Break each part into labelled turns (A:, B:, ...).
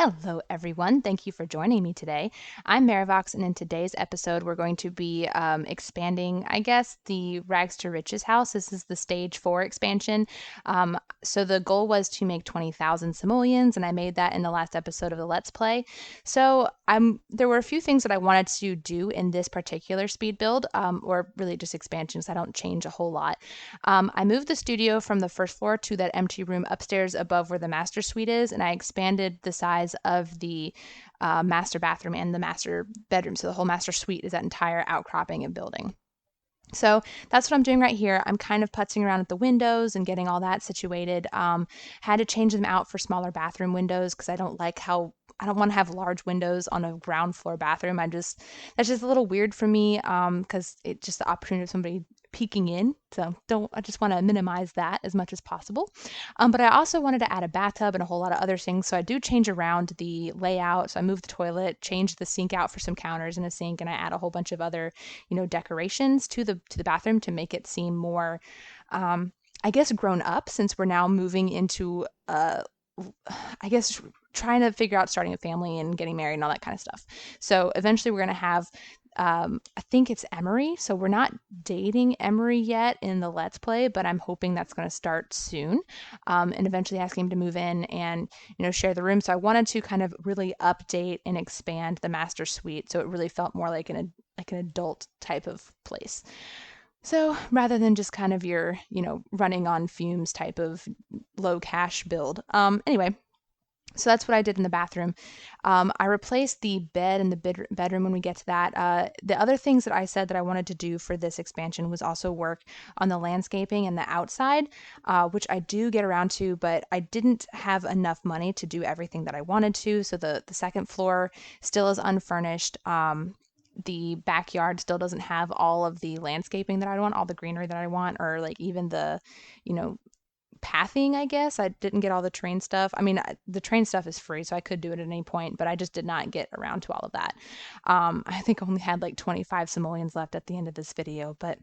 A: Hello, everyone. Thank you for joining me today. I'm Marivox, and in today's episode, we're going to be expanding, I guess, the Rags to Riches house. This is the stage 4 expansion. So the goal was to make 20,000 simoleons, and I made that in the last episode of the Let's Play. So there were a few things that I wanted to do in this particular speed build, or really just expansions. I don't change a whole lot. I moved the studio from the first floor to that empty room upstairs above where the master suite is, and I expanded the size of the master bathroom and the master bedroom. So the whole master suite is that entire outcropping and building. So that's what I'm doing right here. I'm kind of putzing around at the windows and getting all that situated. Had to change them out for smaller bathroom windows because I don't want to have large windows on a ground floor bathroom. That's just a little weird for me because it's just the opportunity of somebody peeking in. So I just want to minimize that as much as possible. But I also wanted to add a bathtub and a whole lot of other things. So I do change around the layout. So I moved the toilet, changed the sink out for some counters and a sink, and I add a whole bunch of other, decorations to the bathroom to make it seem more, I guess, grown up, since we're now moving into I guess trying to figure out starting a family and getting married and all that kind of stuff. So eventually we're going to have, I think it's Emery. So we're not dating Emery yet in the Let's Play, but I'm hoping that's going to start soon. And eventually asking him to move in and, share the room. So I wanted to kind of really update and expand the master suite. So it really felt more like an adult type of place. So rather than just kind of your, running on fumes type of low cash build. Anyway, so that's what I did in the bathroom. I replaced the bed in the bedroom when we get to that. The other things that I said that I wanted to do for this expansion was also work on the landscaping and the outside, which I do get around to, but I didn't have enough money to do everything that I wanted to. So the second floor still is unfurnished. The backyard still doesn't have all of the landscaping that I want, all the greenery that I want, or like even the, you know, pathing, I guess. I didn't get all the train stuff. I mean, the train stuff is free, so I could do it at any point, but I just did not get around to all of that. I think I only had like 25 simoleons left at the end of this video, but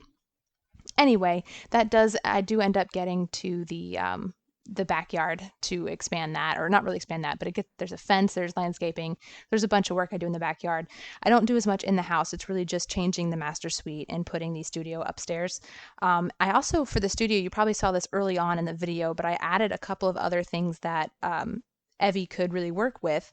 A: anyway, I do end up getting to the backyard to expand that, or not really expand that, but there's a fence, there's landscaping, there's a bunch of work I do in the backyard. I don't do as much in the house. It's really just changing the master suite and putting the studio upstairs. I also, for the studio, you probably saw this early on in the video, but I added a couple of other things that Evie could really work with.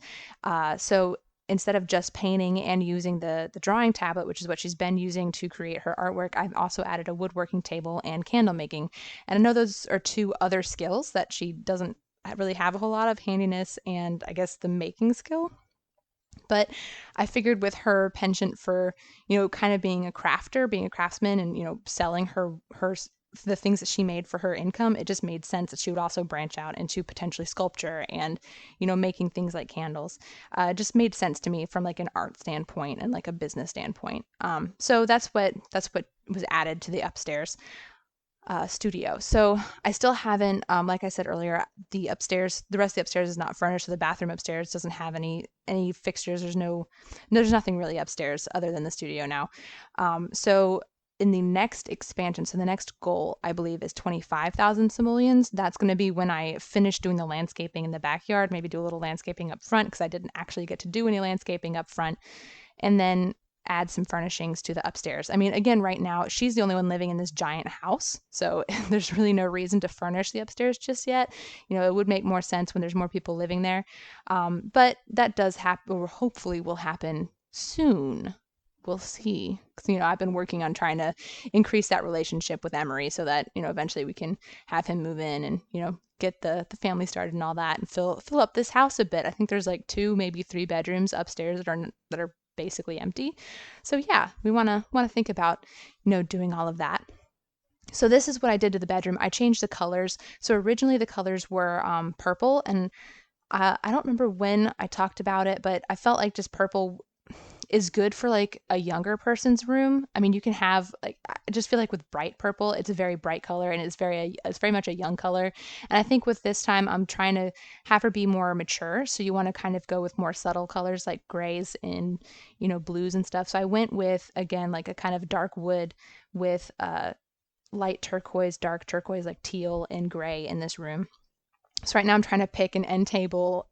A: So instead of just painting and using the drawing tablet, which is what she's been using to create her artwork, I've also added a woodworking table and candle making. And I know those are two other skills that she doesn't really have a whole lot of: handiness and, I guess, the making skill. But I figured with her penchant for, kind of being a crafter, being a craftsman, and, selling her the things that she made for her income, it just made sense that she would also branch out into potentially sculpture and, making things like candles. It just made sense to me from like an art standpoint and like a business standpoint. So that's what was added to the upstairs studio. So I still haven't, like I said earlier, the rest of the upstairs is not furnished. So the bathroom upstairs doesn't have any fixtures. There's nothing really upstairs other than the studio now. So in the next expansion, so the next goal, I believe, is 25,000 simoleons. That's going to be when I finish doing the landscaping in the backyard, maybe do a little landscaping up front, because I didn't actually get to do any landscaping up front, and then add some furnishings to the upstairs. I mean, again, right now, she's the only one living in this giant house, so there's really no reason to furnish the upstairs just yet. It would make more sense when there's more people living there. But that does happen, or hopefully will happen soon. We'll see. Because, I've been working on trying to increase that relationship with Emery so that, eventually we can have him move in and, get the family started and all that, and fill up this house a bit. I think there's like 2, maybe 3 bedrooms upstairs that are basically empty. So yeah, we want to think about, doing all of that. So this is what I did to the bedroom. I changed the colors. So originally the colors were purple, and I don't remember when I talked about it, but I felt like just purple is good for like a younger person's room. I mean, you can have like, I just feel like with bright purple, it's a very bright color, and it's very much a young color. And I think with this time, I'm trying to have her be more mature. So you want to kind of go with more subtle colors like grays and, blues and stuff. So I went with, again, like a kind of dark wood with light turquoise, dark turquoise, like teal and gray in this room. So right now I'm trying to pick an end table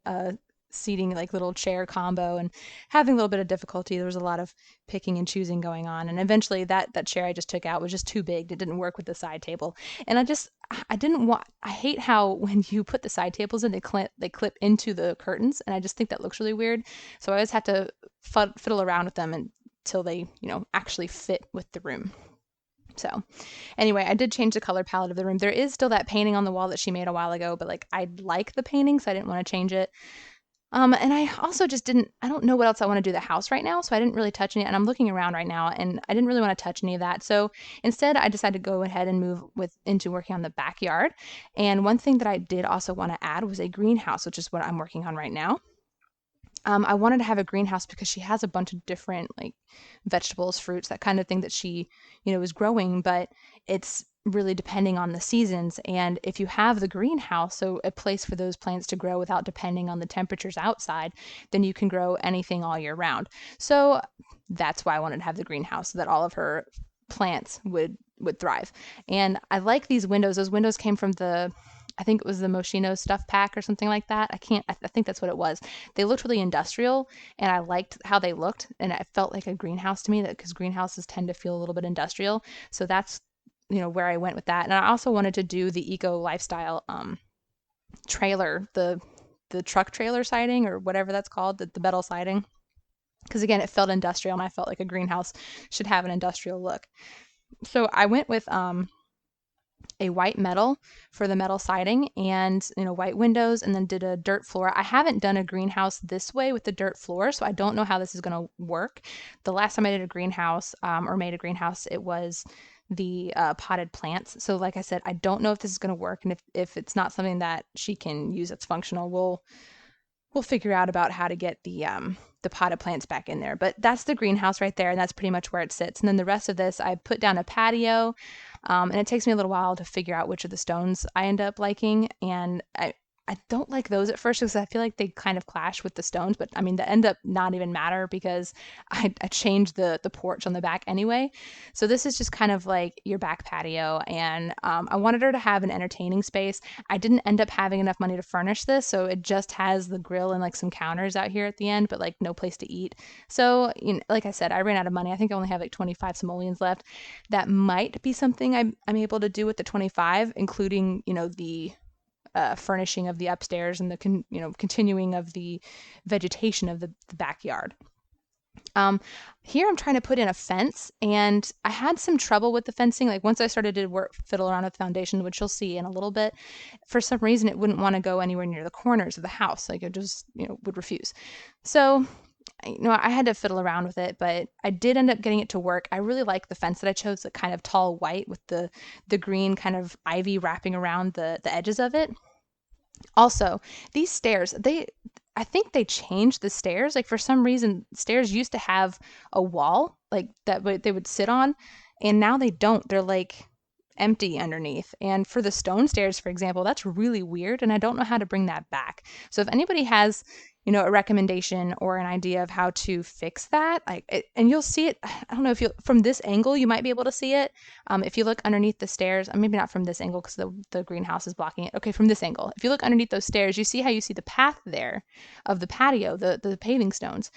A: seating, like little chair combo, and having a little bit of difficulty. There was a lot of picking and choosing going on, and eventually that chair I just took out was just too big. It didn't work with the side table, and I didn't want. I hate how when you put the side tables in, they clip into the curtains, and I just think that looks really weird. So I always have to fiddle around with them until they actually fit with the room. So anyway, I did change the color palette of the room. There is still that painting on the wall that she made a while ago, but like I like the painting, so I didn't want to change it. And I also just didn't, I don't know what else I want to do to the house right now, so I didn't really touch any, and I'm looking around right now, and I didn't really want to touch any of that. So instead, I decided to go ahead and move into working on the backyard. And one thing that I did also want to add was a greenhouse, which is what I'm working on right now. I wanted to have a greenhouse because she has a bunch of different like vegetables, fruits, that kind of thing that she, is growing, but it's really depending on the seasons. And if you have the greenhouse, so a place for those plants to grow without depending on the temperatures outside, then you can grow anything all year round. So that's why I wanted to have the greenhouse, so that all of her plants would thrive. And I like these windows. Those windows came from I think it was the Moschino stuff pack or something like that. I think that's what it was. They looked really industrial, and I liked how they looked, and it felt like a greenhouse to me, that because greenhouses tend to feel a little bit industrial. So that's, where I went with that. And I also wanted to do the eco lifestyle trailer, the truck trailer siding, or whatever that's called, the metal siding. Because again, it felt industrial, and I felt like a greenhouse should have an industrial look. So I went with a white metal for the metal siding, and white windows, and then did a dirt floor. I haven't done a greenhouse this way with the dirt floor, so I don't know how this is going to work. The last time I did a greenhouse, or made a greenhouse, it was the potted plants. So like I said, I don't know if this is going to work, and if it's not something that she can use that's functional, we'll figure out about how to get the potted plants back in there. But that's the greenhouse right there, and that's pretty much where it sits. And then the rest of this, I put down a patio, and it takes me a little while to figure out which of the stones I end up liking. And I don't like those at first because I feel like they kind of clash with the stones, but I mean, they end up not even matter because I changed the porch on the back anyway. So this is just kind of like your back patio, and I wanted her to have an entertaining space. I didn't end up having enough money to furnish this, so it just has the grill and like some counters out here at the end, but like no place to eat. So, like I said, I ran out of money. I think I only have like 25 simoleons left. That might be something I'm able to do with the 25, including, the furnishing of the upstairs and the continuing of the vegetation of the backyard. Here I'm trying to put in a fence, and I had some trouble with the fencing. Like once I started to fiddle around with the foundation, which you'll see in a little bit, for some reason it wouldn't want to go anywhere near the corners of the house. Like it just would refuse. So I had to fiddle around with it, but I did end up getting it to work. I really like the fence that I chose, the kind of tall white with the green kind of ivy wrapping around the edges of it. Also, these stairs, I think they changed the stairs. Like for some reason, stairs used to have a wall like that they would sit on, and now they don't. They're like empty underneath. And for the stone stairs, for example, that's really weird, and I don't know how to bring that back. So if anybody has, a recommendation or an idea of how to fix that, and you'll see it. I don't know if you from this angle you might be able to see it. If you look underneath the stairs, maybe not from this angle because the greenhouse is blocking it. Okay, from this angle, if you look underneath those stairs, you see how you see the path there of the patio, the paving stones.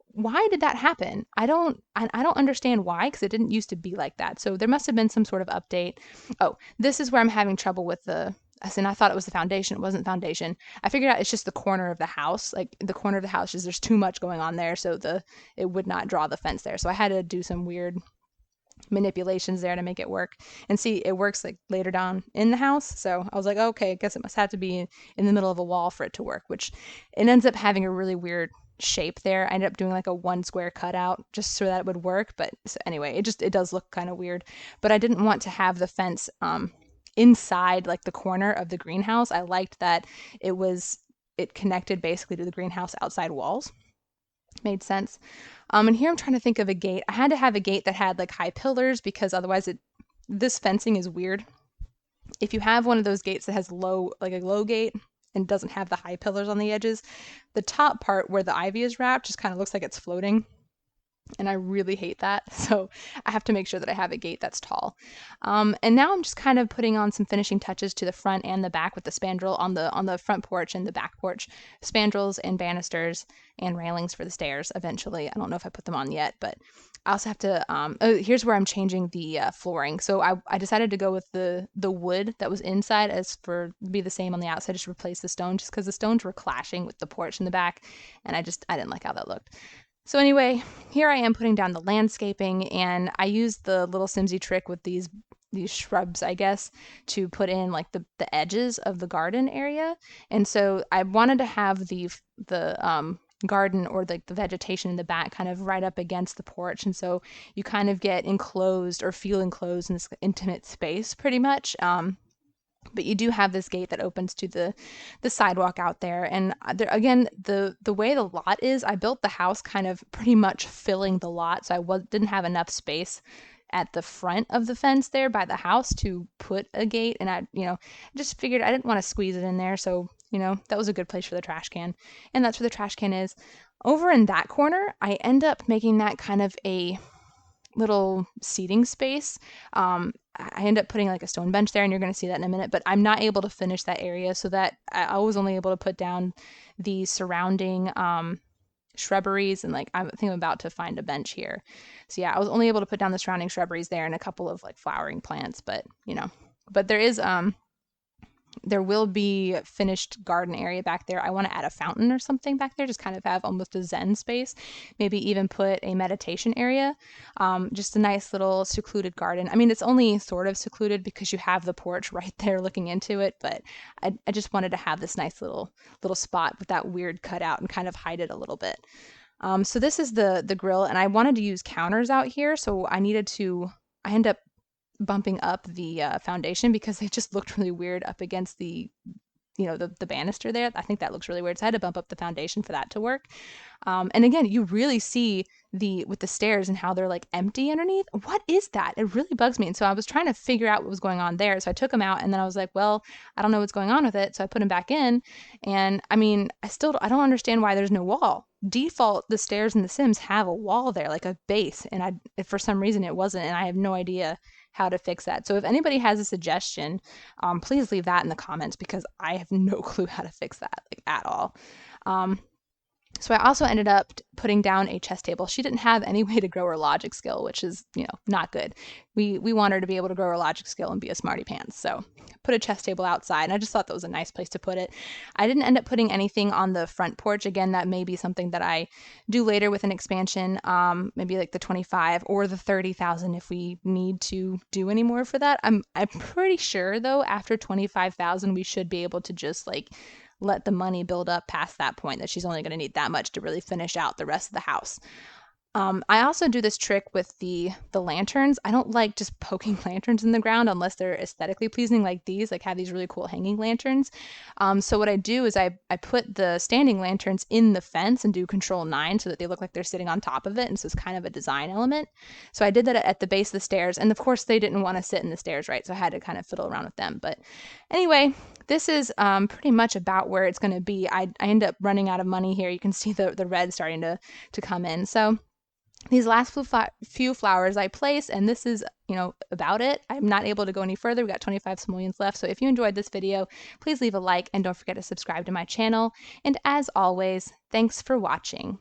A: Why did that happen? I don't understand why, because it didn't used to be like that. So there must have been some sort of update. Oh, this is where I'm having trouble with I thought it was the foundation. It wasn't foundation. I figured out it's just the corner of the house. Like the corner of the house is there's too much going on there, so it would not draw the fence there. So I had to do some weird manipulations there to make it work. And see, it works like later down in the house. So I was like, okay, I guess it must have to be in the middle of a wall for it to work, which it ends up having a really weird shape there. I ended up doing like a one square cutout just so that it would work. But so anyway, it does look kind of weird. But I didn't want to have the fence inside like the corner of the greenhouse. I liked that it connected basically to the greenhouse outside walls. Made sense. And here I'm trying to think of a gate. I had to have a gate that had like high pillars because otherwise this fencing is weird. If you have one of those gates that has a low gate and doesn't have the high pillars on the edges, the top part where the ivy is wrapped just kind of looks like it's floating. and I really hate that. So I have to make sure that I have a gate that's tall. And now I'm just kind of putting on some finishing touches to the front and the back with the spandrel on the front porch and the back porch, spandrels and banisters and railings for the stairs eventually. I don't know if I put them on yet, but I also have to, oh, here's where I'm changing the flooring. So I decided to go with the wood that was inside as for be the same on the outside, just replace the stone just because the stones were clashing with the porch in the back. And I didn't like how that looked. So anyway, here I am putting down the landscaping, and I used the little Simsy trick with these shrubs, I guess, to put in like the edges of the garden area. And so I wanted to have the garden or the vegetation in the back kind of right up against the porch, and so you kind of get enclosed or feel enclosed in this intimate space pretty much. But you do have this gate that opens to the sidewalk out there. And there, again, the way the lot is, I built the house kind of pretty much filling the lot, so didn't have enough space at the front of the fence there by the house to put a gate. And I just figured I didn't want to squeeze it in there, so that was a good place for the trash can, and that's where the trash can is. Over in that corner, I end up making that kind of a little seating space. I end up putting like a stone bench there, and you're going to see that in a minute, but I'm not able to finish that area, so that I was only able to put down the surrounding shrubberies, and like I think I'm about to find a bench here. So yeah, I was only able to put down the surrounding shrubberies there and a couple of like flowering plants, but but there will be finished garden area back there. I want to add a fountain or something back there, just kind of have almost a zen space. Maybe even put a meditation area. Just a nice little secluded garden. I mean, it's only sort of secluded because you have the porch right there looking into it, but I just wanted to have this nice little spot with that weird cutout and kind of hide it a little bit. So this is the grill, and I wanted to use counters out here, so I end up bumping up the foundation because they just looked really weird up against the banister there. I think that looks really weird, so I had to bump up the foundation for that to work. And again, you really see with the stairs and how they're like empty underneath. What is that? It really bugs me. And so I was trying to figure out what was going on there. So I took them out, and then I was like, well, I don't know what's going on with it. So I put them back in, and I mean, I don't understand why there's no wall. Default, the stairs in The Sims have a wall there, like a base, and for some reason it wasn't, and I have no idea how to fix that. So if anybody has a suggestion, please leave that in the comments because I have no clue how to fix that, like, at all. So I also ended up putting down a chess table. She didn't have any way to grow her logic skill, which is, not good. We want her to be able to grow her logic skill and be a smarty pants. So put a chess table outside, and I just thought that was a nice place to put it. I didn't end up putting anything on the front porch. Again, that may be something that I do later with an expansion, maybe like the 25 or the 30,000 if we need to do any more for that. I'm pretty sure though, after 25,000, we should be able to just like let the money build up past that point, that she's only going to need that much to really finish out the rest of the house. I also do this trick with the lanterns. I don't like just poking lanterns in the ground unless they're aesthetically pleasing, like these, like have these really cool hanging lanterns. So what I do is I put the standing lanterns in the fence and do Control-9 so that they look like they're sitting on top of it, and so it's kind of a design element. So I did that at the base of the stairs, and of course they didn't want to sit in the stairs, right? So I had to kind of fiddle around with them. But anyway, this is pretty much about where it's going to be. I end up running out of money here. You can see the red starting to come in. So these last few flowers I place, and this is, about it. I'm not able to go any further. We got 25 simoleons left. So if you enjoyed this video, please leave a like and don't forget to subscribe to my channel. And as always, thanks for watching.